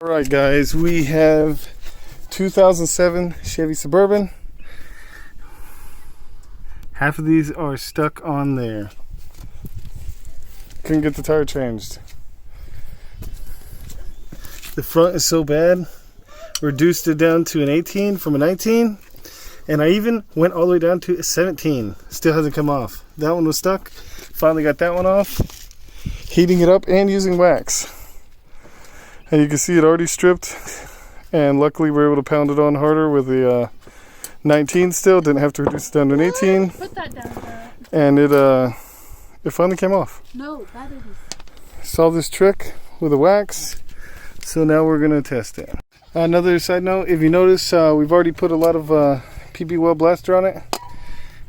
Alright guys, we have 2007 Chevy Suburban. Half of these are stuck on there. Couldn't get the tire changed. The front is so bad, reduced it down to an 18 from a 19, and I even went all the way down to a 17. Still hasn't come off. That one was stuck. Finally got that one off. Heating it up and using wax. And you can see it already stripped, and luckily we were able to pound it on harder with the 19 still. Didn't have to reduce it down to an 18. Put that down there. And it finally came off. No, that didn't. Solved this trick with the wax. So now we're going to test it. Another side note, if you notice, we've already put a lot of PP well blaster on it,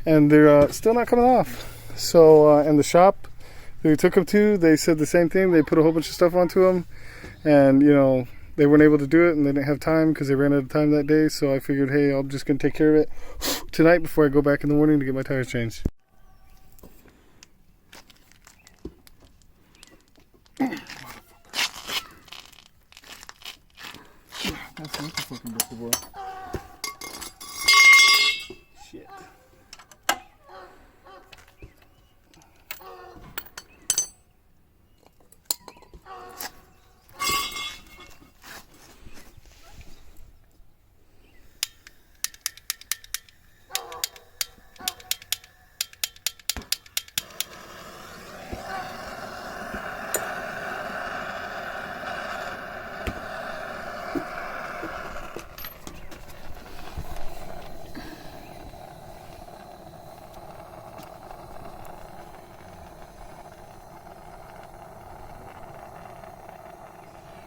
and they're still not coming off. So in the shop that we took them to, they said the same thing. They put a whole bunch of stuff onto them, and you know, they weren't able to do it, and they didn't have time because they ran out of time that day. So I figured, hey, I'm just going to take care of it tonight before I go back in the morning to get my tires changed. That's not the fucking buckle boy. Shit.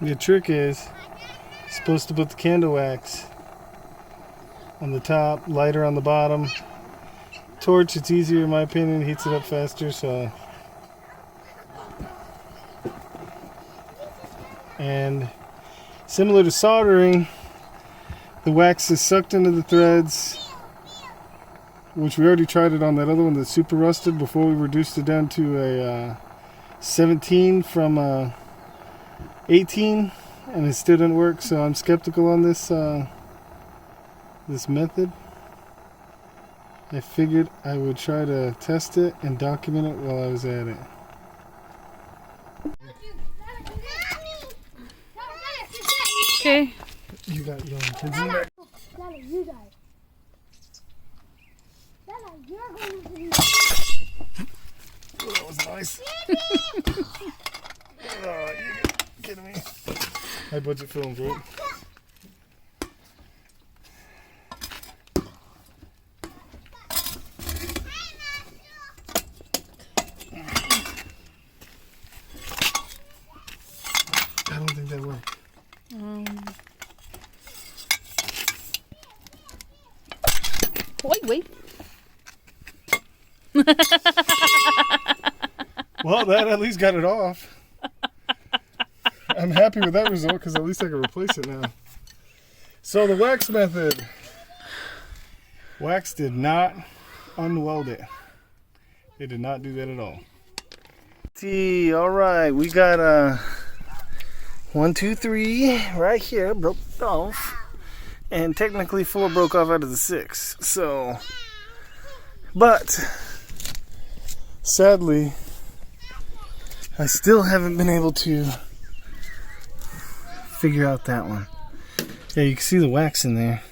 The trick is supposed to put the candle wax on the top, lighter on the bottom. Torch, it's easier in my opinion, heats it up faster. So, and similar to soldering, the wax is sucked into the threads, which we already tried it on that other one that's super rusted before we reduced it down to a 17 from 18, and it still didn't work. So I'm skeptical on this this method. I figured I would try to test it and document it while I was at it. Okay. You got your own kids in there. Lala, you die. Lala, you're going to be. Oh, that was nice. Oh, you kidding me? High budget films, right? I don't think that worked. Wait. Well, that at least got it off. I'm happy with that result because at least I can replace it now. So the wax method. Wax did not unweld it. It did not do that at all. All right, we got 1, 2, 3 right here broke off, and technically 4 broke off out of the 6. So, but sadly, I still haven't been able to figure out that one. Yeah, you can see the wax in there.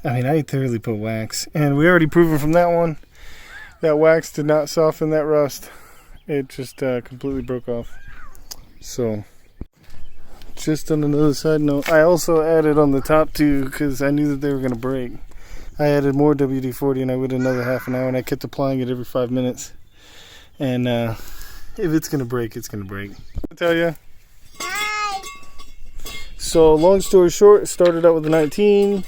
I mean, I thoroughly put wax, and we already proven from that one that wax did not soften that rust. It just completely broke off. So, just on another side note, I also added on the top two because I knew that they were going to break. I added more WD-40 and I waited another half an hour, and I kept applying it every 5 minutes. And if it's going to break, it's going to break. I tell you. Hi. So long story short, it started out with a 19.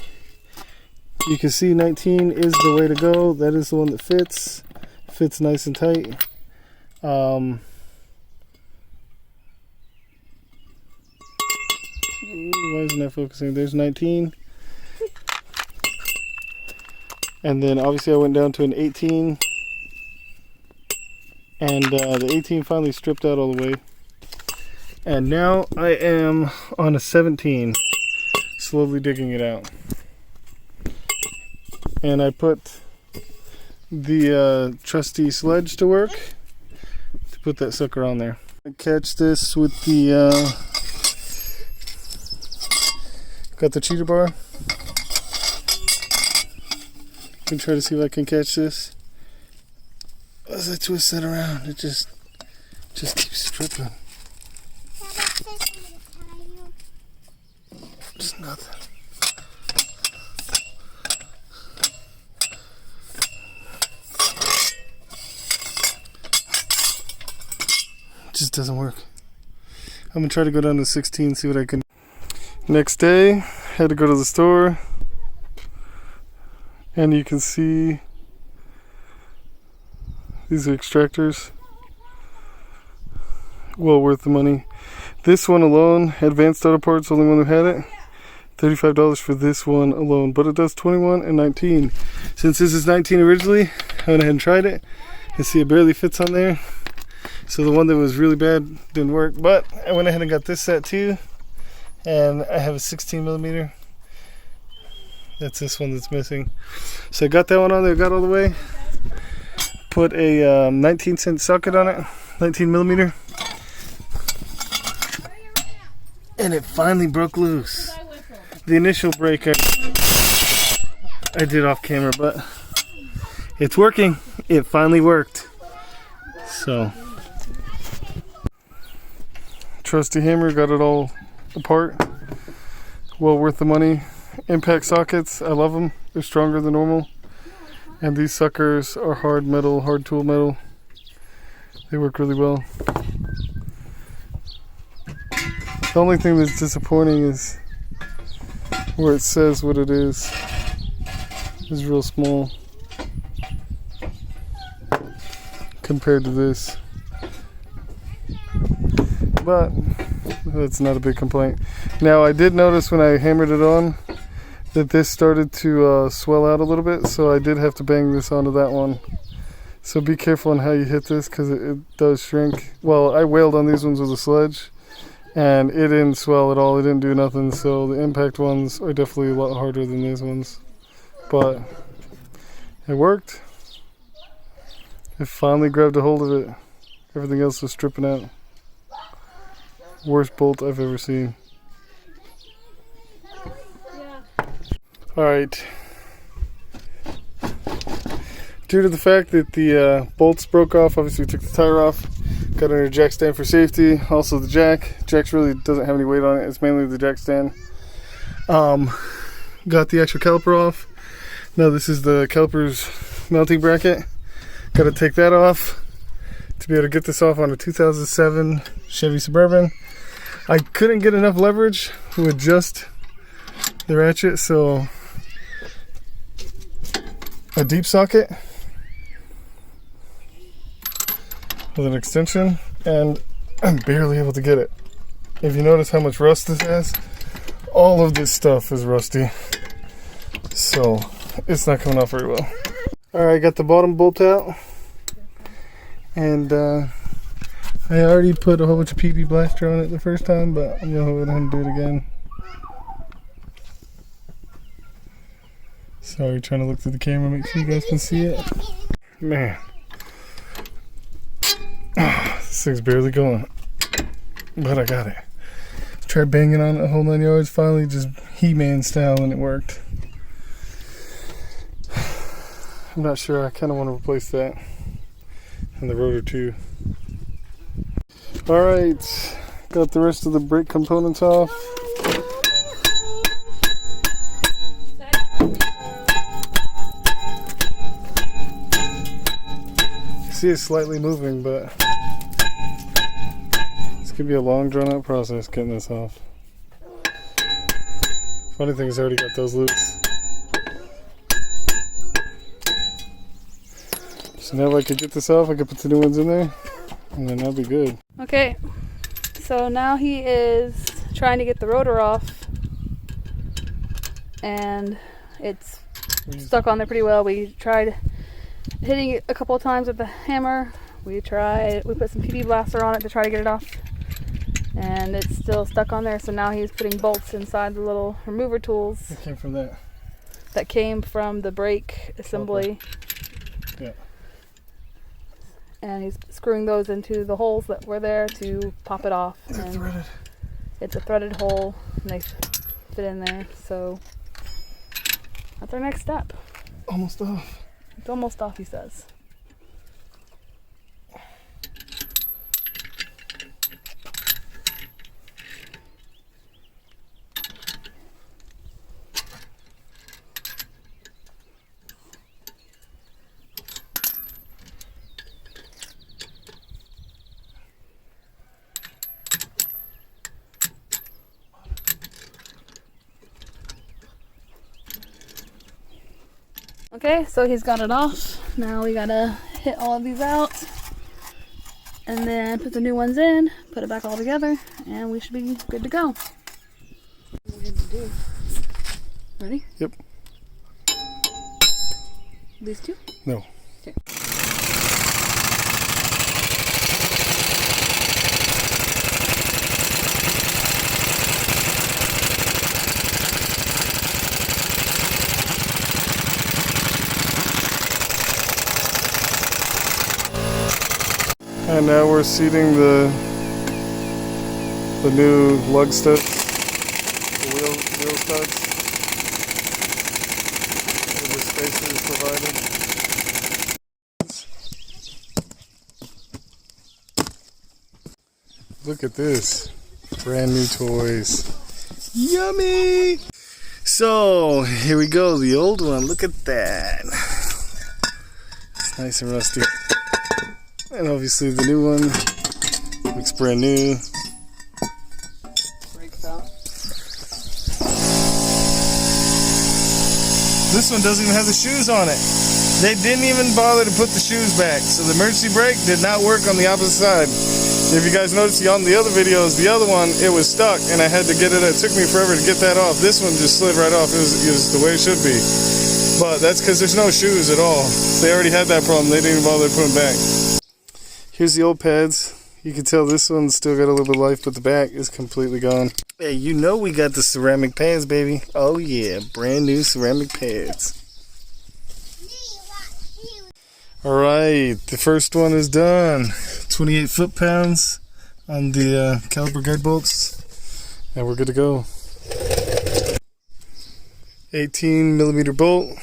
You can see 19 is the way to go. That is the one that fits. Fits nice and tight. Why isn't that focusing? There's 19. And then obviously I went down to an 18. And the 18 finally stripped out all the way. And now I am on a 17, slowly digging it out. And I put the trusty sledge to work to put that sucker on there. I catch this with the got the cheater bar. I'm try to see if I can catch this. As I twist that around, it just keeps stripping. It's nothing. It just doesn't work. I'm gonna try to go down to 16, see what I can. Next day, had to go to the store, and you can see these are extractors. Well worth the money. This one alone, Advanced Auto Parts, only one who had it. $35 for this one alone, but it does 21 and 19. Since this is 19 originally, I went ahead and tried it. You see it barely fits on there. So the one that was really bad didn't work, but I went ahead and got this set too. And I have a 16 millimeter. That's this one that's missing. So I got that one on there, got all the way. Put a 19-cent socket on it, 19 millimeter. And it finally broke loose. The initial break I did off camera, but it's working. It finally worked. So, trusty hammer, got it all apart. Well worth the money. Impact sockets, I love them. They're stronger than normal. And these suckers are hard metal, hard tool metal. They work really well. The only thing that's disappointing is where it says what it is real small compared to this. But that's not a big complaint. Now I did notice when I hammered it on that this started to swell out a little bit, so I did have to bang this onto that one. So be careful on how you hit this because it does shrink. Well, I wailed on these ones with a sledge and it didn't swell at all. It didn't do nothing. So the impact ones are definitely a lot harder than these ones. But it worked. It finally grabbed a hold of it. Everything else was stripping out. Worst bolt I've ever seen. Alright. Due to the fact that the bolts broke off, obviously we took the tire off. Got another jack stand for safety. Also the jack. Jack's really doesn't have any weight on it. It's mainly the jack stand. Got the actual caliper off. Now this is the caliper's mounting bracket. Got to take that off to be able to get this off on a 2007 Chevy Suburban. I couldn't get enough leverage with just the ratchet, so a deep socket with an extension, and I'm barely able to get it. If you notice how much rust this has, all of this stuff is rusty, so it's not coming off very well. Alright, got the bottom bolt out, and I already put a whole bunch of PB blaster on it the first time, but I'm gonna go ahead and do it again. Sorry, trying to look through the camera, make sure you guys can see it. Man, this thing's barely going, but I got it. Tried banging on it a whole 9 yards, finally just He-Man style, and it worked. I'm not sure, I kind of want to replace that and the rotor too. Alright, got the rest of the brake components off. You see it's slightly moving, but it's going to be a long drawn out process getting this off. Funny thing is I already got those loose. So now if I could get this off, I could put the new ones in there, and then that'll be good. Okay, so now he is trying to get the rotor off, and it's stuck on there pretty well. We tried hitting it a couple of times with the hammer. We put some PB blaster on it to try to get it off, and it's still stuck on there. So now he's putting bolts inside the little remover tools It came from that. that came from the brake assembly. Yeah. And he's screwing those into the holes that were there to pop it off. They're And threaded. it's a threaded hole, and they fit in there. So that's our next step. Almost off. It's almost off, he says. Okay, so he's got it off. Now we gotta hit all of these out and then put the new ones in, put it back all together, and we should be good to go. What we need to do. Ready? Yep. These two? No. Okay. And now we're seating the new lug studs, the wheel studs. And the spacer is provided. Look at this, brand new toys. Yummy! So here we go, the old one. Look at that. It's nice and rusty. And obviously the new one looks brand new. Brakes out. This one doesn't even have the shoes on it. They didn't even bother to put the shoes back. So the emergency brake did not work on the opposite side. If you guys noticed on the other videos, the other one, it was stuck and I had to get it. It took me forever to get that off. This one just slid right off. It was the way it should be. But that's because there's no shoes at all. They already had that problem. They didn't even bother to put them back. Here's the old pads. You can tell this one's still got a little bit of life, but the back is completely gone. Hey, you know we got the ceramic pads, baby. Oh yeah, brand new ceramic pads. Alright, the first one is done. 28 foot-pounds on the caliper guide bolts. And we're good to go. 18 millimeter bolt.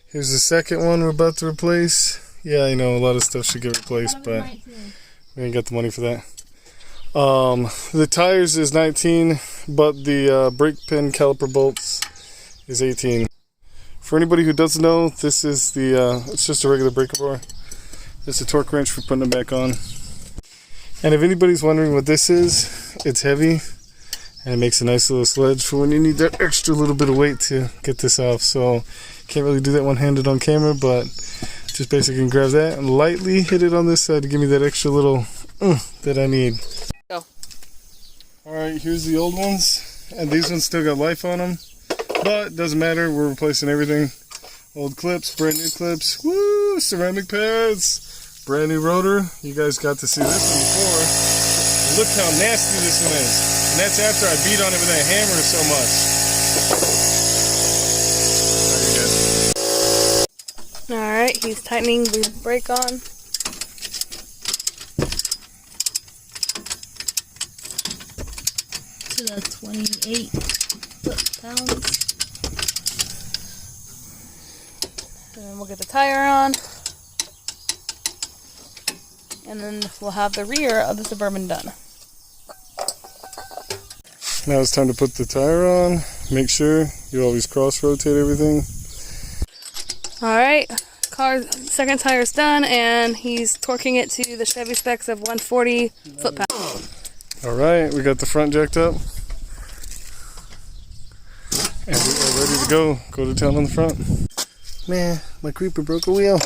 Here's the second one we're about to replace. Yeah, I know a lot of stuff should get replaced, but we ain't got the money for that. The tires is 19, but the brake pin caliper bolts is 18. For anybody who doesn't know, this is the it's just a regular breaker bar. It's a torque wrench for putting it back on. And if anybody's wondering what this is, it's heavy and it makes a nice little sledge for when you need that extra little bit of weight to get this off. So can't really do that one-handed on camera, but just basically grab that and lightly hit it on this side to give me that extra little that I need. Go. Alright, here's the old ones, and these ones still got life on them, but it doesn't matter, we're replacing everything. Old clips, brand new clips, woo, ceramic pads, brand new rotor. You guys got to see this one before. Look how nasty this one is, and that's after I beat on it with that hammer so much. Alright, he's tightening the brake on. To the 28 foot-pounds. And then we'll get the tire on. And then we'll have the rear of the Suburban done. Now it's time to put the tire on. Make sure you always cross-rotate everything. Alright, car's second tire's done, and he's torquing it to the Chevy specs of 140 foot-pounds. Alright, we got the front jacked up. And we are ready to go. Go to town on the front. Man, my creeper broke a wheel.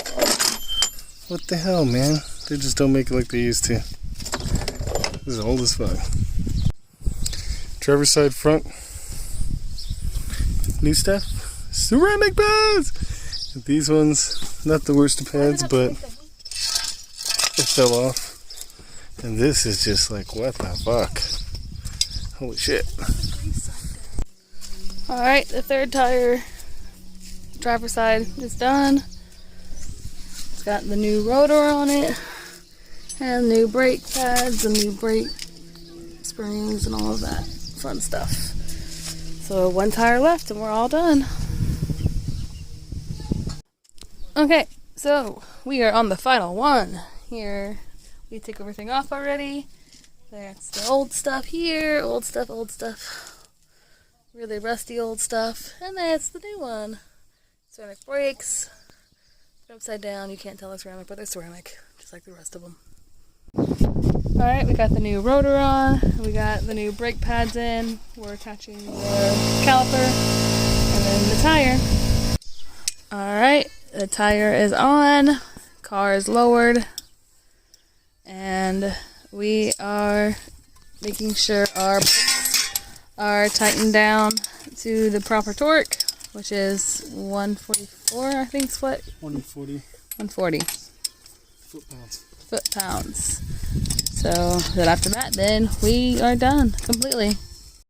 What the hell, man? They just don't make it like they used to. This is old as fuck. Driver's side front. New stuff. Ceramic pads! These ones, not the worst of pads, but it fell off. And this is just like, what the fuck? Holy shit. Alright, the third tire, driver's side, is done. It's got the new rotor on it, and new brake pads, and new brake springs, and all of that fun stuff. So one tire left, and we're all done. Okay, so we are on the final one. Here, we took everything off already. That's the old stuff here, old stuff. Really rusty old stuff. And that's the new one. Ceramic brakes. They're upside down. You can't tell they're ceramic, but they're ceramic, just like the rest of them. Alright, we got the new rotor on. We got the new brake pads in. We're attaching the caliper. And then the tire. Alright, the tire is on. Car is lowered. And we are making sure our brakes are tightened down to the proper torque, which is 144, I think is what? 140 140 foot-pounds. foot-pounds. So then after that, then we are done completely.